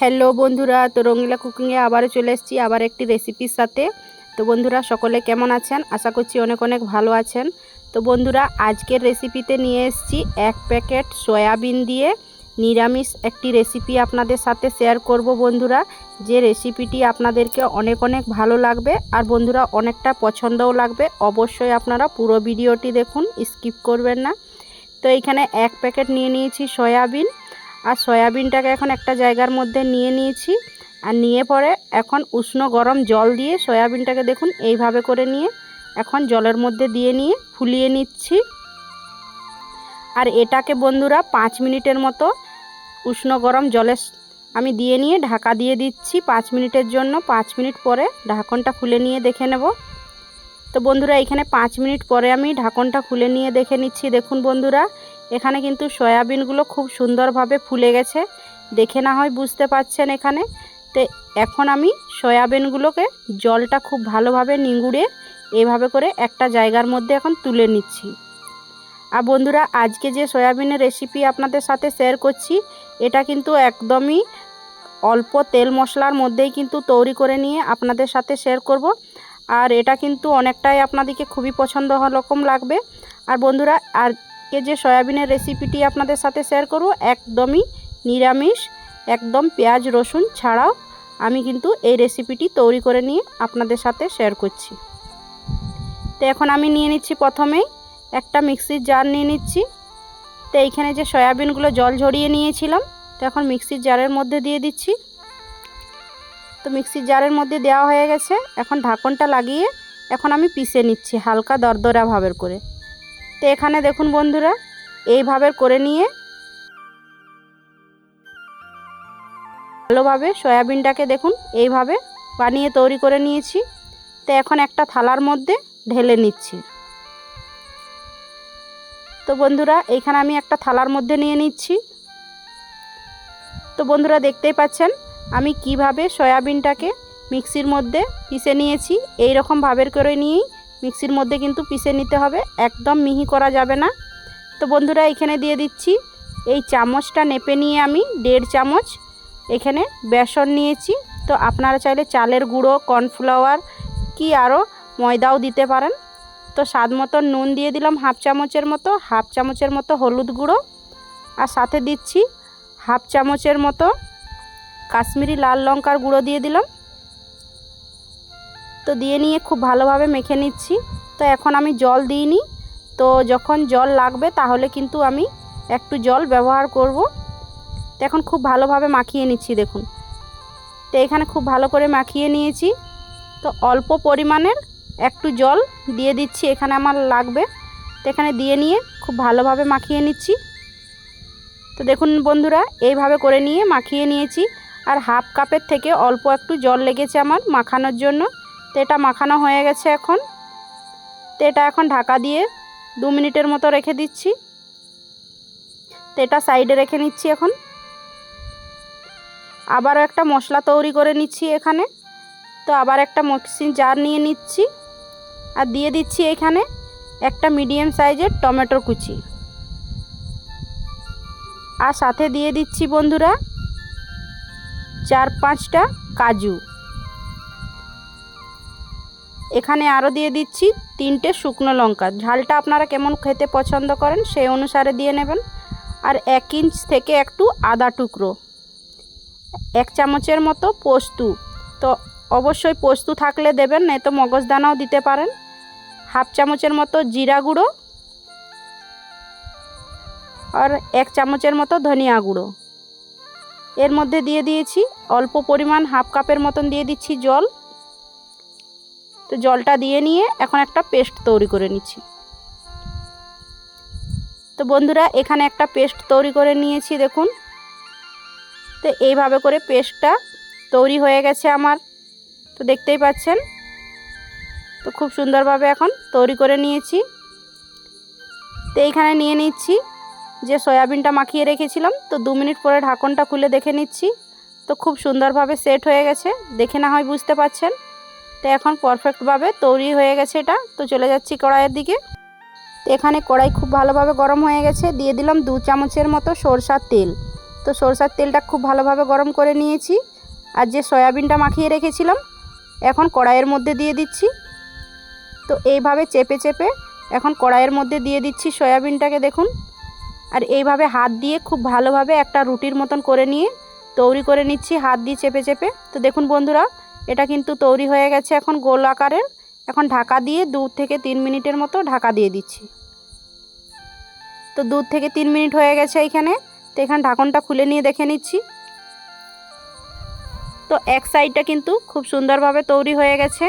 Hello বন্ধুরা, তো রঙিলা কুকিংয়ে আবারও চলে এসেছি আবার একটি রেসিপির সাথে। তো বন্ধুরা সকলে কেমন আছেন? আশা করছি অনেক অনেক ভালো আছেন। তো বন্ধুরা আজকের রেসিপিতে নিয়ে এসেছি 1 প্যাকেট সয়াবিন দিয়ে নিরামিষ একটি রেসিপি আপনাদের সাথে শেয়ার করব বন্ধুরা। যে রেসিপিটি আপনাদেরকে অনেক অনেক ভালো লাগবে আর বন্ধুরা অনেকটা পছন্দও লাগবে। অবশ্যই আপনারা পুরো ভিডিওটি দেখুন, স্কিপ করবেন না। তো এইখানে 1 প্যাকেট নিয়ে নিয়েছি সয়াবিন, আর সয়াবিনটাকে এখন একটা জায়গার মধ্যে নিয়ে নিয়েছি। আর নিয়ে পরে এখন উষ্ণ গরম জল দিয়ে সয়াবিনটাকে দেখুন এইভাবে করে নিয়ে এখন জলের মধ্যে দিয়ে নিয়ে ফুলিয়ে নিচ্ছি। আর এটাকে বন্ধুরা 5 মিনিটের মতো উষ্ণ গরম জলে আমি দিয়ে নিয়ে ঢাকা দিয়ে দিচ্ছি 5 মিনিটের জন্য। 5 মিনিট পরে ঢাকনটা খুলে নিয়ে দেখে নেব। তো বন্ধুরা এখানে 5 মিনিট পরে আমি ঢাকনটা খুলে নিয়ে দেখে নিচ্ছি। দেখুন বন্ধুরা এখানে কিন্তু সয়াবিনগুলো খুব সুন্দরভাবে ফুলে গেছে, দেখে না হয় বুঝতে পারছেন এখানে। তো এখন আমি সয়াবিনগুলোকে জলটা খুব ভালোভাবে নিংড়ে এইভাবে করে একটা জায়গার মধ্যে এখন তুলে নিচ্ছি। আর বন্ধুরা আজকে যে সয়াবিনের রেসিপি আপনাদের সাথে শেয়ার করছি এটা কিন্তু একদমই অল্প তেল মশলার মধ্যেই কিন্তু তৈরি করে নিয়ে আপনাদের সাথে শেয়ার করব। আর এটা কিন্তু অনেকটাই আপনাদেরকে খুবই পছন্দ রকম লাগবে। আর বন্ধুরা আজকে যে সয়াবিনের রেসিপিটি আপনাদের সাথে শেয়ার করব একদমই নিরামিষ, একদম পেঁয়াজ রসুন ছাড়াও আমি কিন্তু এই রেসিপিটি তৈরি করে নিয়ে আপনাদের সাথে শেয়ার করছি। তো এখন আমি নিয়ে নিচ্ছি প্রথমেই একটা মিক্সির জার নিয়ে নিচ্ছি। তো এইখানে যে সয়াবিনগুলো জল ঝরিয়ে নিয়েছিলাম তো এখন মিক্সির জারের মধ্যে দিয়ে দিচ্ছি। তো মিক্সির জারের মধ্যে দেওয়া হয়ে গেছে। এখন ঢাকনটা লাগিয়ে এখন আমি পিষে নিচ্ছি হালকা দরদরা ভাবের করে। তো এখানে দেখুন বন্ধুরা এইভাবে করে নিয়ে ভালোভাবে সয়াবিনটাকে দেখুন এইভাবে বানিয়ে তৈরি করে নিয়েছি। তো এখন একটা থালার মধ্যে ঢেলে নিচ্ছি। তো বন্ধুরা এইখানে আমি একটা থালার মধ্যে নিয়ে নিচ্ছি। তো বন্ধুরা দেখতেই পাচ্ছেন আমি কিভাবে সয়াবিনটাকে মিক্সির মধ্যে পিষে নিয়েছি। এই রকম ভাবের করে নিয়েই মিক্সির মধ্যে কিন্তু পিষে নিতে হবে, একদম মিহি করা যাবে না। তো বন্ধুরা এখানে দিয়ে দিচ্ছি এই চামচটা নেপে নিয়ে আমি 1.5 চামচ এখানে বেসন নিয়েছি। তো আপনারা চাইলে চালের গুঁড়ো, কর্নফ্লাওয়ার কি আরও ময়দাও দিতে পারেন। তো স্বাদ মতো নুন দিয়ে দিলাম হাফ চামচের মতো হলুদ গুঁড়ো, আর সাথে দিচ্ছি হাফ চামচের মতো কাশ্মীরি লাল লঙ্কার গুঁড়ো দিয়ে দিলাম। তো দিয়ে নিয়ে খুব ভালোভাবে মেখে নিচ্ছি। তো এখন আমি জল দিইনি, তো যখন জল লাগবে তাহলে কিন্তু আমি একটু জল ব্যবহার করব। তো এখন খুব ভালোভাবে মাখিয়ে নিচ্ছি দেখুন। তো এখানে খুব ভালো করে মাখিয়ে নিয়েছি। তো অল্প পরিমাণের একটু জল দিয়ে দিচ্ছি এখানে আমার লাগবে। তো এখানে দিয়ে নিয়ে খুব ভালোভাবে মাখিয়ে নিচ্ছি। তো দেখুন বন্ধুরা এইভাবে করে নিয়ে মাখিয়ে নিয়েছি। আর হাফ কাপের থেকে অল্প একটু জল লেগেছে আমার মাখানোর জন্য। তো এটা মাখানো হয়ে গেছে এখন। তো এটা এখন ঢাকা দিয়ে 2 মিনিটের মতো রেখে দিচ্ছি। তো এটা সাইডে রেখে নিচ্ছি। এখন আবারও একটা মশলা তৈরি করে নিচ্ছি এখানে। তো আবার একটা মিক্সিং জার নিয়ে নিচ্ছি আর দিয়ে দিচ্ছি এখানে একটা মিডিয়াম সাইজের টমেটো কুচি, আর সাথে দিয়ে দিচ্ছি বন্ধুরা 4-5টা কাজু। এখানে আরও দিয়ে দিচ্ছি 3টে শুকনো লঙ্কা। ঝালটা আপনারা কেমন খেতে পছন্দ করেন সেই অনুসারে দিয়ে নেবেন। আর 1 ইঞ্চ থেকে একটু আদা টুকরো, 1 চামচের মতো পোস্ত। তো অবশ্যই পোস্ত থাকলে দেবেন, নয়তো মগজদানাও দিতে পারেন। হাফ চামচের মতো জিরা গুঁড়ো আর 1 চামচের মতো ধনিয়া গুঁড়ো। এর মধ্যে দিয়ে দিয়েছি অল্প পরিমাণ হাফ কাপের মতন দিয়ে দিচ্ছি জল। তো জলটা দিয়ে নিয়ে এখন একটা পেস্ট তৈরি করে নিচ্ছি। তো বন্ধুরা এখানে একটা পেস্ট তৈরি করে নিয়েছি দেখুন। তো এইভাবে করে পেস্টটা তৈরি হয়ে গেছে আমার। তো দেখতেই পাচ্ছেন। তো খুব সুন্দরভাবে এখন তৈরি করে নিয়েছি। তো এইখানে নিয়ে নিচ্ছি যে সয়াবিনটা মাখিয়ে রেখেছিলাম। তো 2 মিনিট পরে ঢাকনটা খুলে দেখে নিচ্ছি। তো খুব সুন্দরভাবে সেট হয়ে গেছে, দেখে না হয় বুঝতে পাচ্ছেন। তো এখন পারফেক্টভাবে তৈরি হয়ে গেছে এটা। তো চলে যাচ্ছি কড়াইয়ের দিকে। তো এখানে কড়াই খুব ভালোভাবে গরম হয়ে গেছে, দিয়ে দিলাম 2 চামচের মতো সরষার তেল। তো তো সরষের তেলটা খুব ভালোভাবে গরম করে নিয়েছি। আর যে সয়াবিনটা মাখিয়ে রেখেছিলাম এখন কড়াইয়ের মধ্যে দিয়ে দিচ্ছি। তো এইভাবে চেপে চেপে এখন কড়াইয়ের মধ্যে দিয়ে দিচ্ছি সয়াবিনটাকে দেখুন। আর এইভাবে হাত দিয়ে খুব ভালোভাবে একটা রুটির মতন করে নিয়ে তৈরি করে নিচ্ছি হাত দিয়ে চেপে চেপে। তো দেখুন বন্ধুরা, এটা কিন্তু তৈরি হয়ে গেছে এখন গোল আকারের। এখন ঢাকা দিয়ে 2 থেকে 3 মিনিটের মতো ঢাকা দিয়ে দিচ্ছি। তো 2 থেকে 3 মিনিট হয়ে গেছে এইখানে। তো এখানে ঢাকনটা খুলে নিয়ে দেখে নিচ্ছি। তো এক সাইডটা কিন্তু খুব সুন্দরভাবে তৈরি হয়ে গেছে।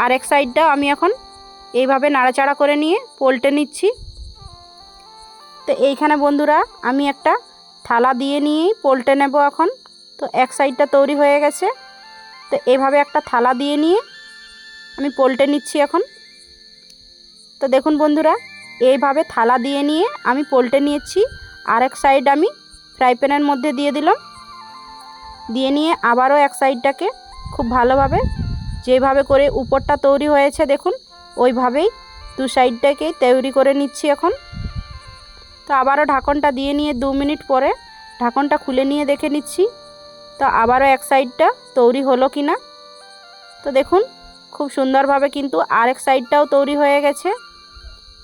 আর এক সাইডটাও আমি এখন এইভাবে নাড়াচাড়া করে নিয়ে পলটে নিচ্ছি। তো এইখানে বন্ধুরা আমি একটা থালা দিয়ে নিয়েই পলটে নেব এখন। তো এক সাইডটা তৈরি হয়ে গেছে। তো এইভাবে একটা থালা দিয়ে নিয়ে আমি পলটে নিচ্ছি এখন। তো দেখুন বন্ধুরা, এইভাবে থালা দিয়ে নিয়ে আমি পলটে নিয়েছি। আরেক সাইড আমি ফ্রাই প্যানের মধ্যে দিয়ে দিলাম। দিয়ে নিয়ে আবারও এক সাইডটাকে খুব ভালোভাবে যেভাবে করে উপরটা তৈরি হয়েছে দেখুন ওইভাবেই 2 সাইডটাকেই তৈরি করে নিচ্ছি এখন। তো আবারও ঢাকনটা দিয়ে নিয়ে 2 মিনিট পরে ঢাকনটা খুলে নিয়ে দেখে নিচ্ছি। তো আবারও এক সাইডটা তৈরি হলো কি না। তো দেখুন খুব সুন্দরভাবে কিন্তু আরেক সাইডটাও তৈরি হয়ে গেছে।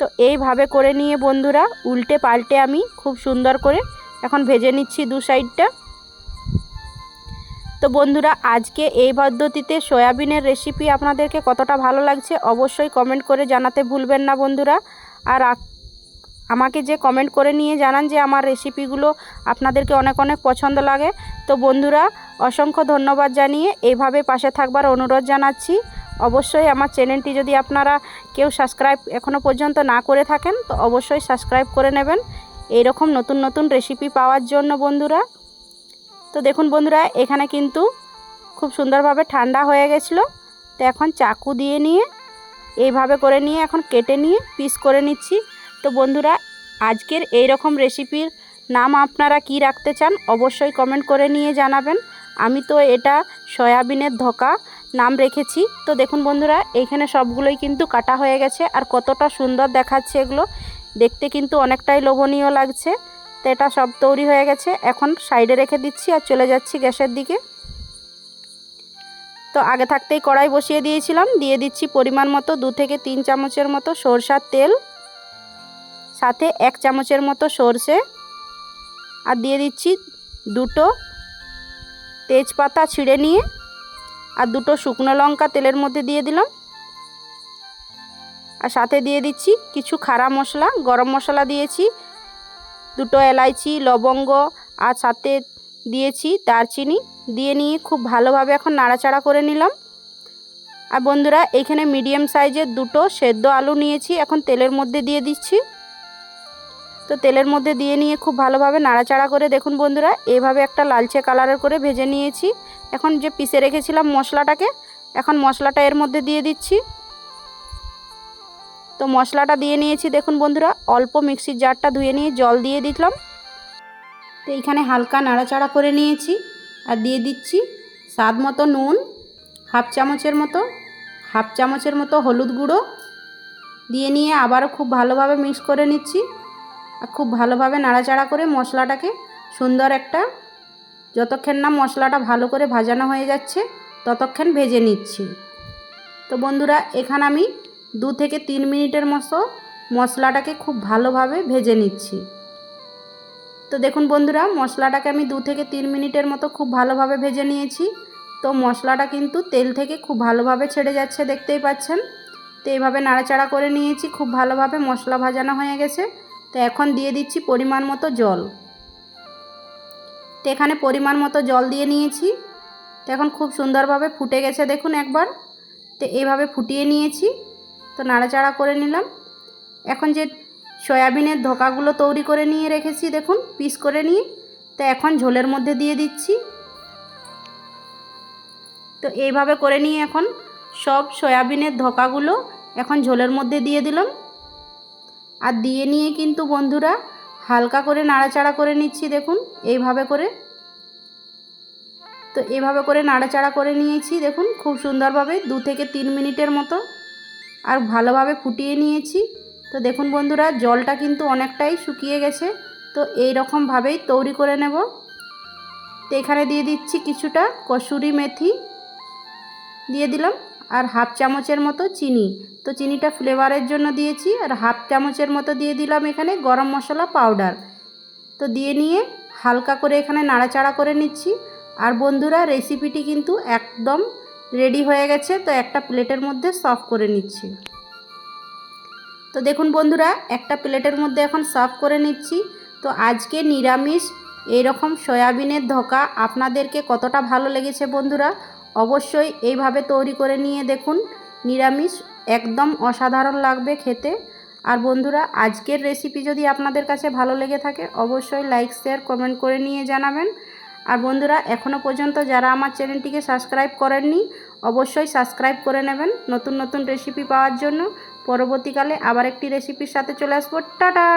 তো এইভাবে করে নিয়ে বন্ধুরা উল্টে পাল্টে আমি খুব সুন্দর করে এখন ভেজে নিচ্ছি 2 সাইডটা। তো বন্ধুরা আজকে এই পদ্ধতিতে সয়াবিনের রেসিপি আপনাদেরকে কতটা ভালো লাগছে অবশ্যই কমেন্ট করে জানাতে ভুলবেন না বন্ধুরা। আর আমাকে যে কমেন্ট করে নিয়ে জানান যে আমার রেসিপিগুলো আপনাদেরকে অনেক অনেক পছন্দ লাগে। তো বন্ধুরা অসংখ্য ধন্যবাদ জানিয়ে এইভাবে পাশে থাকবার অনুরোধ জানাচ্ছি। অবশ্যই আমার চ্যানেলটি যদি আপনারা কেউ সাবস্ক্রাইব এখনও পর্যন্ত না করে থাকেন তো অবশ্যই সাবস্ক্রাইব করে নেবেন এইরকম নতুন নতুন রেসিপি পাওয়ার জন্য বন্ধুরা। তো দেখুন বন্ধুরা এখানে কিন্তু খুব সুন্দরভাবে ঠান্ডা হয়ে গেছিলো। তো এখন চাকু দিয়ে নিয়ে এইভাবে করে নিয়ে এখন কেটে নিয়ে পিস করে নিচ্ছি। তো বন্ধুরা আজকের এই রকম রেসিপির নাম আপনারা কি রাখতে চান অবশ্যই কমেন্ট করে নিয়ে জানাবেন। আমি তো এটা সয়াবিনের ধোকা নাম রেখেছি। তো দেখুন বন্ধুরা এইখানে সবগুলোই কিন্তু কাটা হয়ে গেছে আর কতটা সুন্দর দেখাচ্ছে, এগুলো দেখতে কিন্তু অনেকটাই লোভনীয় লাগছে। তো এটা সব তৈরি হয়ে গেছে, এখন সাইডে রেখে দিচ্ছি আর চলে যাচ্ছি গ্যাসের দিকে। তো আগে থাকতেই কড়াই বসিয়ে দিয়েছিলাম, দিয়ে দিচ্ছি পরিমাণ মতো 2 থেকে 3 চামচের মতো সরষের তেল, সাথে 1 চামচের মতো সরষে, আর দিয়ে দিচ্ছি 2টো তেজপাতা ছিঁড়ে নিয়ে, আর 2টো শুকনো লঙ্কা তেলের মধ্যে দিয়ে দিলাম। আর সাথে দিয়ে দিচ্ছি কিছু খাড়া মশলা, গরম মশলা দিয়েছি, 2টো এলাইচি, লবঙ্গ, আর সাথে দিয়েছি দারচিনি। দিয়ে নিয়ে খুব ভালোভাবে এখন নাড়াচাড়া করে নিলাম। আর বন্ধুরা এইখানে মিডিয়াম সাইজের 2টো সেদ্ধ আলু নিয়েছি, এখন তেলের মধ্যে দিয়ে দিচ্ছি। তো তেলের মধ্যে দিয়ে নিয়ে খুব ভালোভাবে নাড়াচাড়া করে দেখুন বন্ধুরা এইভাবে একটা লালচে কালারের করে ভেজে নিয়েছি। এখন যে পিষে রেখেছিলাম মশলাটাকে এখন মশলাটা এর মধ্যে দিয়ে দিচ্ছি। তো মশলাটা দিয়ে নিয়েছি দেখুন বন্ধুরা, অল্প মিক্সির জারটা ধুয়ে নিয়ে জল দিয়ে দিলাম। তো এইখানে হালকা নাড়াচাড়া করে নিয়েছি আর দিয়ে দিচ্ছি স্বাদ মতো নুন, হাফ চামচের মতো হলুদ গুঁড়ো দিয়ে নিয়ে আবারও খুব ভালোভাবে মিক্স করে নিচ্ছি। আর খুব ভালোভাবে নাড়াচাড়া করে মশলাটাকে সুন্দর একটা যতক্ষণ না মশলাটা ভালো করে ভাজানো হয়ে যাচ্ছে ততক্ষণ ভেজে নিচ্ছি। তো বন্ধুরা এখানে আমি 2 থেকে 3 মিনিটের মতো মশলাটাকে খুব ভালোভাবে ভেজে নিচ্ছি। তো দেখুন বন্ধুরা মশলাটাকে আমি 2 থেকে 3 মিনিটের মতো খুব ভালোভাবে ভেজে নিয়েছি। তো মশলাটা কিন্তু তেল থেকে খুব ভালোভাবে ছেড়ে যাচ্ছে, দেখতেই পাচ্ছেন। তো এইভাবে নাড়াচাড়া করে নিয়েছি, খুব ভালোভাবে মশলা ভাজানো হয়ে গেছে। তো এখন দিয়ে দিচ্ছি পরিমাণ মতো জল। তো এখানে পরিমাণ মতো জল দিয়ে নিয়েছি। তো এখন খুব সুন্দরভাবে ফুটে গেছে দেখুন একবার। তো এইভাবে ফুটিয়ে নিয়েছি, তো নাড়াচাড়া করে নিলাম। এখন যে সয়াবিনের ধোকাগুলো তৈরি করে নিয়ে রেখেছি দেখুন পিস করে নিয়ে, তো এখন ঝোলের মধ্যে দিয়ে দিচ্ছি। তো এইভাবে করে নিয়ে এখন সব সয়াবিনের ধোকাগুলো এখন ঝোলের মধ্যে দিয়ে দিলাম। আর দিয়ে নিয়ে কিন্তু বন্ধুরা হালকা করে নাড়াচাড়া করে নিচ্ছি দেখুন এইভাবে করে। তো এইভাবে করে নাড়াচাড়া করে নিয়েছি দেখুন খুব সুন্দরভাবে 2 থেকে 3 মিনিটের মতো আর ভালোভাবে ফুটিয়ে নিয়েছি। তো দেখুন বন্ধুরা জলটা কিন্তু অনেকটাই শুকিয়ে গেছে। তো তো এই রকমভাবেই তৈরি করে নেব। তো এখানে দিয়ে দিচ্ছি কিছুটা কসুরি মেথি দিয়ে দিলাম, আর হাফ চামচের মতো চিনি। তো চিনিটা ফ্লেভারের জন্য দিয়েছি। আর হাফ চামচের মতো দিয়ে দিলাম এখানে গরম মশলা পাউডার। তো দিয়ে নিয়ে হালকা করে এখানে নাড়াচাড়া করে নিচ্ছি। আর বন্ধুরা, রেসিপিটি কিন্তু একদম রেডি হয়ে গেছে। তো একটা প্লেটের মধ্যে সার্ভ করে নিচ্ছি। তো দেখুন বন্ধুরা, একটা প্লেটের মধ্যে এখন সার্ভ করে নিচ্ছি। তো আজকে নিরামিষ এইরকম সয়াবিনের ধোকা আপনাদেরকে কতটা ভালো লেগেছে বন্ধুরা, অবশ্যই এইভাবে তৈরি করে নিয়ে দেখুন। নিরামিষ একদম অসাধারণ লাগবে খেতে। আর বন্ধুরা, আজকের রেসিপি যদি আপনাদের কাছে ভালো লেগে থাকে অবশ্যই লাইক শেয়ার কমেন্ট করে নিয়ে জানাবেন। আর বন্ধুরা, এখনও পর্যন্ত যারা আমার চ্যানেলটিকে সাবস্ক্রাইব করেননি অবশ্যই সাবস্ক্রাইব করে নেবেন নতুন নতুন রেসিপি পাওয়ার জন্য। পরবর্তীকালে আবার একটি রেসিপির সাথে চলে আসবো। টাটা।